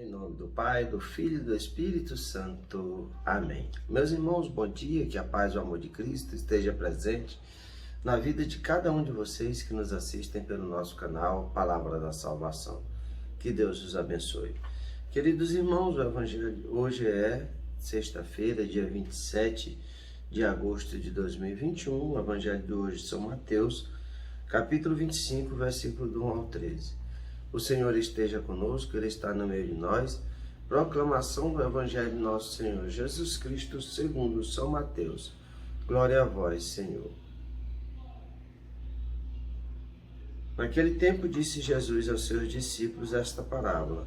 Em nome do Pai, do Filho e do Espírito Santo. Amém. Meus irmãos, bom dia, que a paz e o amor de Cristo esteja presente na vida de cada um de vocês que nos assistem pelo nosso canal Palavra da Salvação. Que Deus os abençoe. Queridos irmãos, o Evangelho hoje é sexta-feira, dia 27 de agosto de 2021. O Evangelho de hoje, São Mateus, capítulo 25, versículo do 1 ao 13. O Senhor esteja conosco, Ele está no meio de nós. Proclamação do Evangelho de nosso Senhor Jesus Cristo, segundo São Mateus. Glória a vós, Senhor. Naquele tempo disse Jesus aos seus discípulos esta parábola.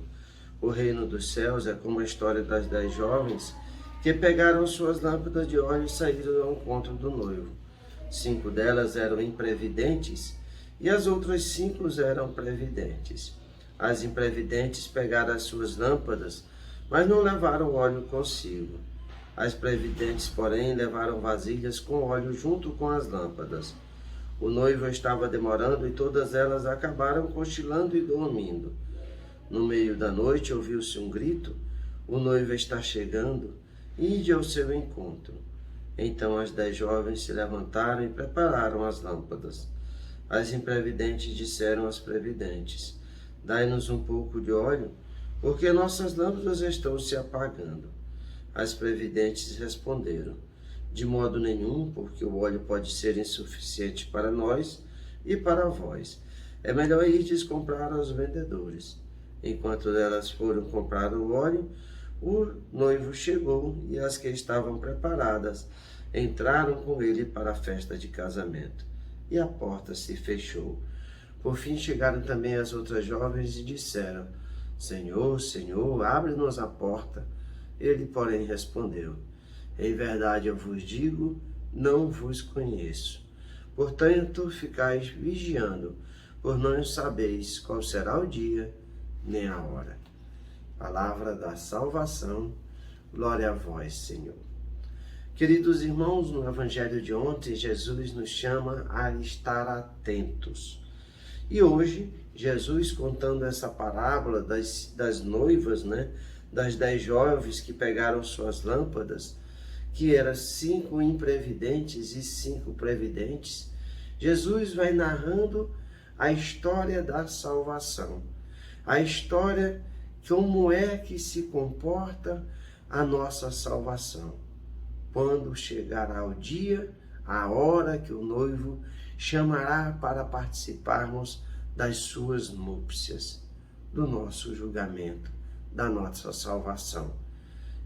O reino dos céus é como a história das 10 jovens que pegaram suas lâmpadas de óleo e saíram ao encontro do noivo. 5 delas eram imprevidentes e as outras 5 eram previdentes. As imprevidentes pegaram as suas lâmpadas, mas não levaram óleo consigo. As previdentes, porém, levaram vasilhas com óleo junto com as lâmpadas. O noivo estava demorando e todas elas acabaram cochilando e dormindo. No meio da noite ouviu-se um grito: o noivo está chegando, ide ao seu encontro. Então as 10 jovens se levantaram e prepararam as lâmpadas. As imprevidentes disseram às previdentes: dai-nos um pouco de óleo, porque nossas lâmpadas estão se apagando. As previdentes responderam: de modo nenhum, porque o óleo pode ser insuficiente para nós e para vós. É melhor irdes comprar aos vendedores. Enquanto elas foram comprar o óleo, o noivo chegou e as que estavam preparadas entraram com ele para a festa de casamento. E a porta se fechou. Por fim chegaram também as outras jovens e disseram: Senhor, Senhor, abre-nos a porta. Ele, porém, respondeu: em verdade eu vos digo, não vos conheço. Portanto, ficais vigiando, por não sabeis qual será o dia nem a hora. Palavra da salvação, glória a vós, Senhor. Queridos irmãos, no Evangelho de ontem, Jesus nos chama a estar atentos. E hoje, Jesus contando essa parábola das noivas, das 10 jovens que pegaram suas lâmpadas, que eram 5 imprevidentes e 5 previdentes, Jesus vai narrando a história da salvação. A história, como é que se comporta a nossa salvação. Quando chegará o dia, a hora que o noivo chamará para participarmos das suas núpcias, do nosso julgamento, da nossa salvação.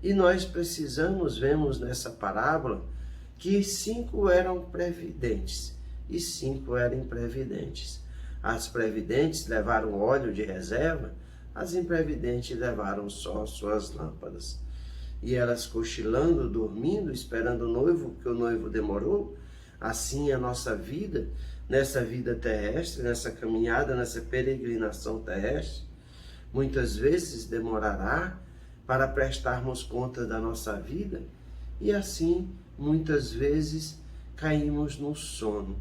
E nós vemos nessa parábola, que 5 eram previdentes e 5 eram imprevidentes. As previdentes levaram óleo de reserva, as imprevidentes levaram só suas lâmpadas. E elas cochilando, dormindo, esperando o noivo, porque o noivo demorou. Assim a nossa vida, nessa vida terrestre, nessa caminhada, nessa peregrinação terrestre, muitas vezes demorará para prestarmos conta da nossa vida, e assim muitas vezes caímos no sono,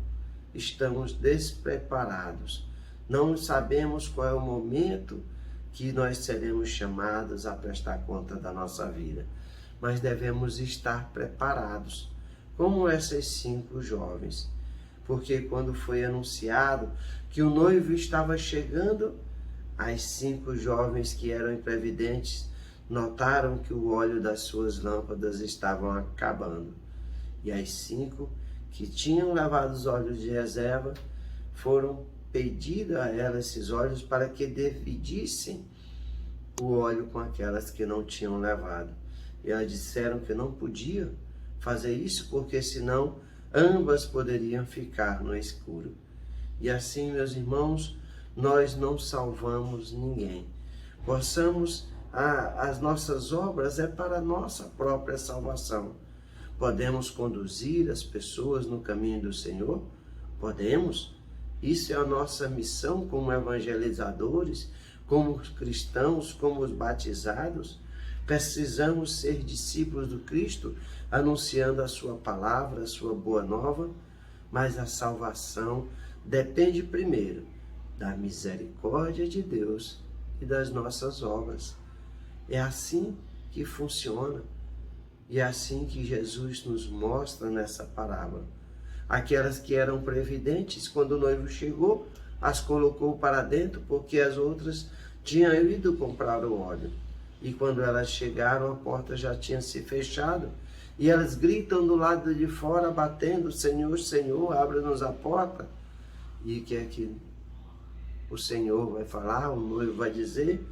estamos despreparados, não sabemos qual é o momento que nós seremos chamados a prestar conta da nossa vida, mas devemos estar preparados, como essas 5 jovens, porque quando foi anunciado que o noivo estava chegando, as 5 jovens que eram imprevidentes notaram que o óleo das suas lâmpadas estavam acabando, e as 5 que tinham levado os óleos de reserva foram pedir a elas esses óleos para que dividissem o óleo com aquelas que não tinham levado. E elas disseram que não podiam fazer isso, porque senão ambas poderiam ficar no escuro. E assim, meus irmãos, nós não salvamos ninguém. As nossas obras é para a nossa própria salvação. Podemos conduzir as pessoas no caminho do Senhor? Podemos. Isso é a nossa missão como evangelizadores, como cristãos, como os batizados. Precisamos ser discípulos do Cristo, anunciando a sua palavra, a sua boa nova, mas a salvação depende primeiro da misericórdia de Deus e das nossas obras. É assim que funciona. E é assim que Jesus nos mostra nessa parábola. Aquelas que eram previdentes, quando o noivo chegou, as colocou para dentro, porque as outras tinham ido comprar o óleo. E quando elas chegaram, a porta já tinha se fechado. E elas gritam do lado de fora, batendo: Senhor, Senhor, abre-nos a porta. E o que é que o Senhor vai falar? O noivo vai dizer: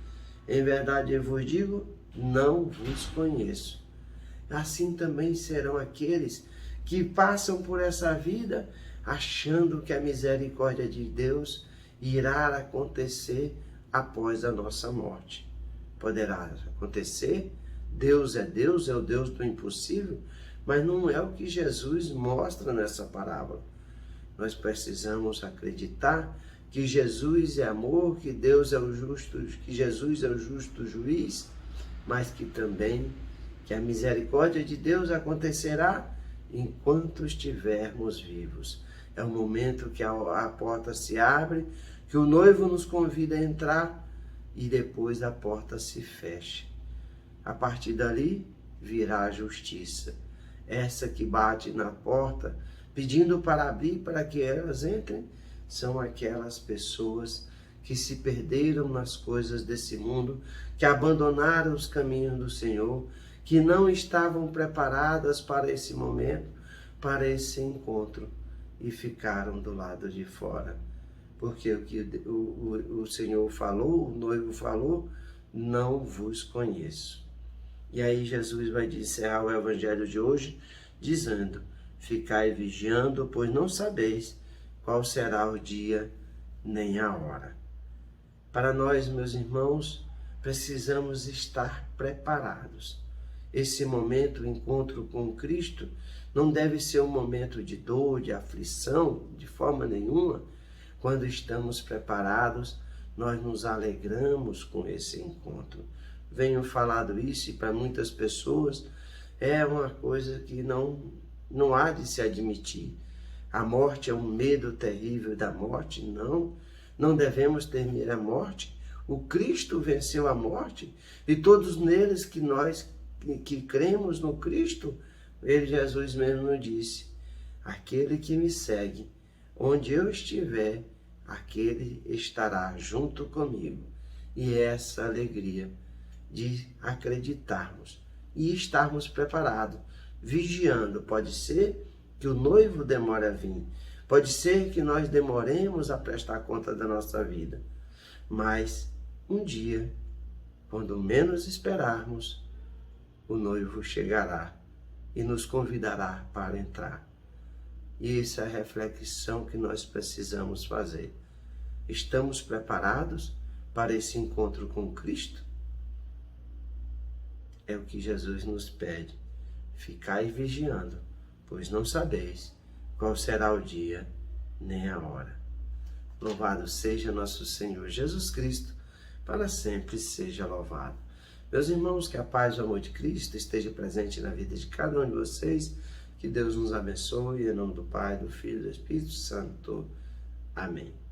em verdade eu vos digo, não vos conheço. Assim também serão aqueles que passam por essa vida achando que a misericórdia de Deus irá acontecer após a nossa morte. Poderá acontecer, Deus é o Deus do impossível, mas não é o que Jesus mostra nessa parábola. Nós precisamos acreditar que Jesus é amor, que Deus é o justo, que Jesus é o justo juiz, mas que também que a misericórdia de Deus acontecerá enquanto estivermos vivos. É o momento que a porta se abre, que o noivo nos convida a entrar e depois a porta se fecha. A partir dali virá a justiça. Essa que bate na porta, pedindo para abrir para que elas entrem, são aquelas pessoas que se perderam nas coisas desse mundo, que abandonaram os caminhos do Senhor, que não estavam preparadas para esse momento, para esse encontro, e ficaram do lado de fora. Porque o que o Senhor falou, o noivo falou, não vos conheço. E aí Jesus vai encerrar o evangelho de hoje, dizendo: ficai vigiando, pois não sabeis qual será o dia nem a hora. Para nós, meus irmãos, precisamos estar preparados. Esse momento, o encontro com Cristo, não deve ser um momento de dor, de aflição, de forma nenhuma. Quando estamos preparados, nós nos alegramos com esse encontro. Venho falado isso, e para muitas pessoas é uma coisa que não há de se admitir. A morte é um medo terrível da morte? Não devemos temer a morte. O Cristo venceu a morte, e todos neles que cremos no Cristo, Jesus mesmo nos disse: aquele que me segue, onde eu estiver, aquele estará junto comigo. E é essa alegria de acreditarmos e estarmos preparados, vigiando. Pode ser que o noivo demore a vir, pode ser que nós demoremos a prestar conta da nossa vida, mas um dia, quando menos esperarmos, o noivo chegará e nos convidará para entrar. E essa é a reflexão que nós precisamos fazer. Estamos preparados para esse encontro com Cristo? É o que Jesus nos pede. Ficai vigiando, pois não sabeis qual será o dia nem a hora. Louvado seja nosso Senhor Jesus Cristo, para sempre seja louvado. Meus irmãos, que a paz e o amor de Cristo esteja presente na vida de cada um de vocês. Que Deus nos abençoe, em nome do Pai, do Filho e do Espírito Santo. Amém.